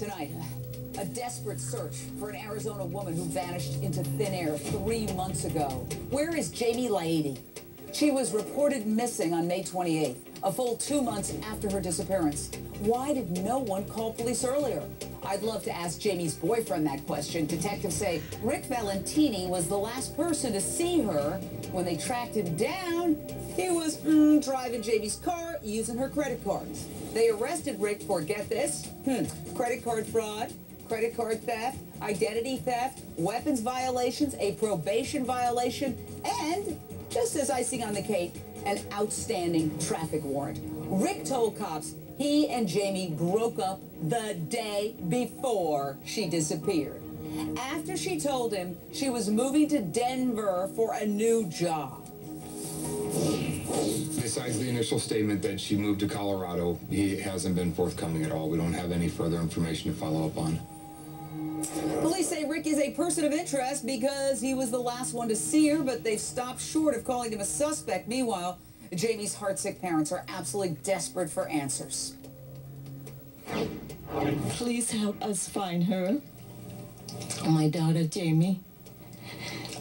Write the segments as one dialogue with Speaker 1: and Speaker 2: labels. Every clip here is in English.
Speaker 1: Tonight, a desperate search for an Arizona woman who vanished into thin air 3 months ago. Where is Jamie Laity? She was reported missing on May 28th, a full 2 months after her disappearance. Why did no one call police earlier? I'd love to ask Jamie's boyfriend that question. Detectives say Rick Valentini was the last person to see her. When they tracked him down, he was driving Jamie's car using her credit cards. They arrested Rick for, get this, credit card fraud, credit card theft, identity theft, weapons violations, a probation violation, and, just as icing on the cake, an outstanding traffic warrant. Rick told cops he and Jamie broke up the day before she disappeared. After she told him she was moving to Denver for a new job.
Speaker 2: Besides the initial statement that she moved to Colorado, he hasn't been forthcoming at all. We don't have any further information to follow up on.
Speaker 1: Police say Rick is a person of interest because he was the last one to see her, but they've stopped short of calling him a suspect. Meanwhile, Jamie's heartsick parents are absolutely desperate for answers.
Speaker 3: Please help us find her. My daughter, Jamie.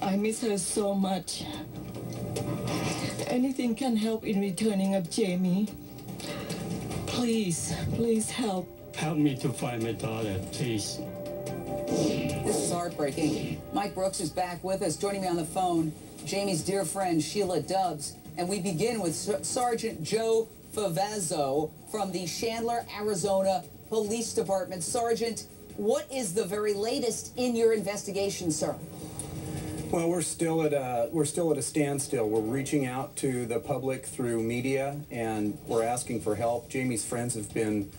Speaker 3: I miss her so much. Anything can help in returning of Jamie. Please, please help.
Speaker 4: Help me to find my daughter, please.
Speaker 1: This is heartbreaking. Mike Brooks is back with us. Joining me on the phone, Jamie's dear friend, Sheila Dubbs. And we begin with Sergeant Joe Favazzo from the Chandler, Arizona Police Department. Sergeant, what is the very latest in your investigation, sir?
Speaker 5: Well, we're still at a standstill. We're reaching out to the public through media, and we're asking for help. Jamie's friends have been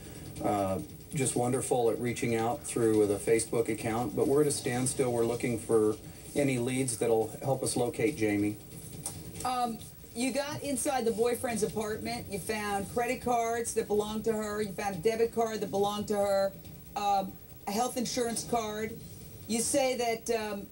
Speaker 5: just wonderful at reaching out through the Facebook account, but we're at a standstill. We're looking for any leads that'll help us locate Jamie.
Speaker 1: You got inside the boyfriend's apartment. You found credit cards that belonged to her. You found a debit card that belonged to her, a health insurance card. You say that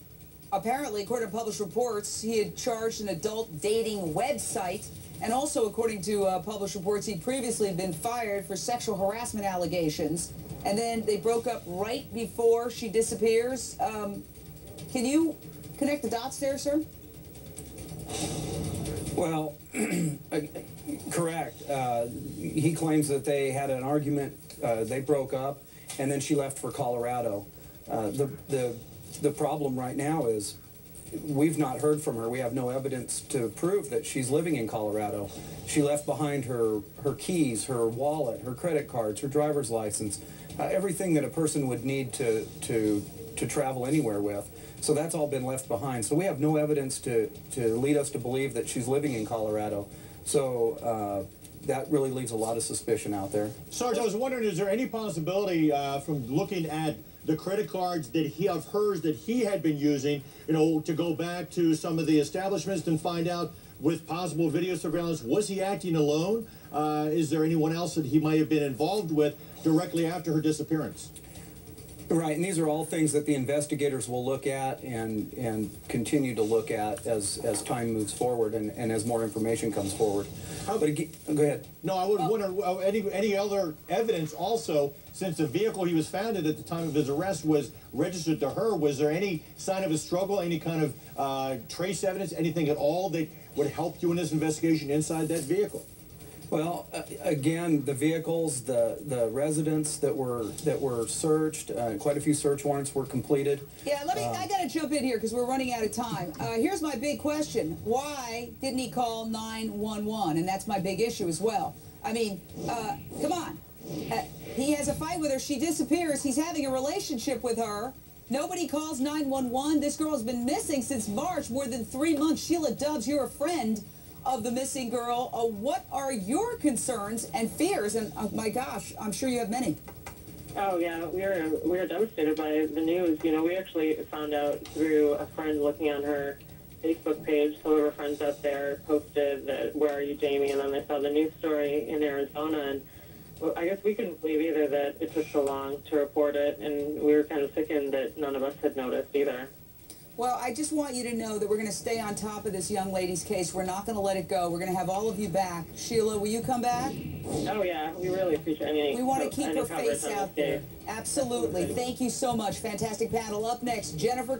Speaker 1: apparently, according to published reports, he had charged an adult dating website. And also, according to published reports, he'd previously been fired for sexual harassment allegations. And then they broke up right before she disappears. Can you connect the dots there, sir?
Speaker 5: Well, correct. He claims that they had an argument, they broke up, and then she left for Colorado. The problem right now is we've not heard from her. We have no evidence to prove that she's living in Colorado. She left behind her keys, her wallet, her credit cards, her driver's license, everything that a person would need to travel anywhere with. So that's all been left behind. So we have no evidence to lead us to believe that she's living in Colorado. So that really leaves a lot of suspicion out there.
Speaker 6: Sarge, I was wondering, is there any possibility from looking at the credit cards that of hers that he had been using, to go back to some of the establishments and find out with possible video surveillance, was he acting alone? Is there anyone else that he might have been involved with directly after her disappearance?
Speaker 5: Right, and these are all things that the investigators will look at and continue to look at as time moves forward and as more information comes forward. But go ahead.
Speaker 6: No, I would wonder any other evidence also, since the vehicle he was found in at the time of his arrest was registered to her. Was there any sign of a struggle, any kind of trace evidence, anything at all that would help you in this investigation inside that vehicle?
Speaker 5: Well, again, the vehicles, the residents that were searched, quite a few search warrants were completed.
Speaker 1: Yeah, I got to jump in here because we're running out of time. Here's my big question. Why didn't he call 911? And that's my big issue as well. I mean, come on. He has a fight with her. She disappears. He's having a relationship with her. Nobody calls 911. This girl has been missing since March, more than 3 months. Sheila Dubbs, you're a friend of the missing girl. What are your concerns and fears? And my gosh, I'm sure you have many.
Speaker 7: Oh yeah, we are devastated by the news. We actually found out through a friend looking on her Facebook page. Some of her friends out there posted that, "Where are you, Jamie?" And then they saw the news story in Arizona, and I guess we couldn't believe either that it took so long to report it, and we were kind of sickened that none of us had noticed either.
Speaker 1: Well, I just want you to know that we're going to stay on top of this young lady's case. We're not going to let it go. We're going to have all of you back. Sheila, will you come back?
Speaker 7: Oh, yeah. We really appreciate any
Speaker 1: We want to keep
Speaker 7: any
Speaker 1: her face
Speaker 7: coverage on
Speaker 1: out
Speaker 7: this
Speaker 1: there.
Speaker 7: case.
Speaker 1: Absolutely. Thank you so much. Fantastic panel. Up next, Jennifer.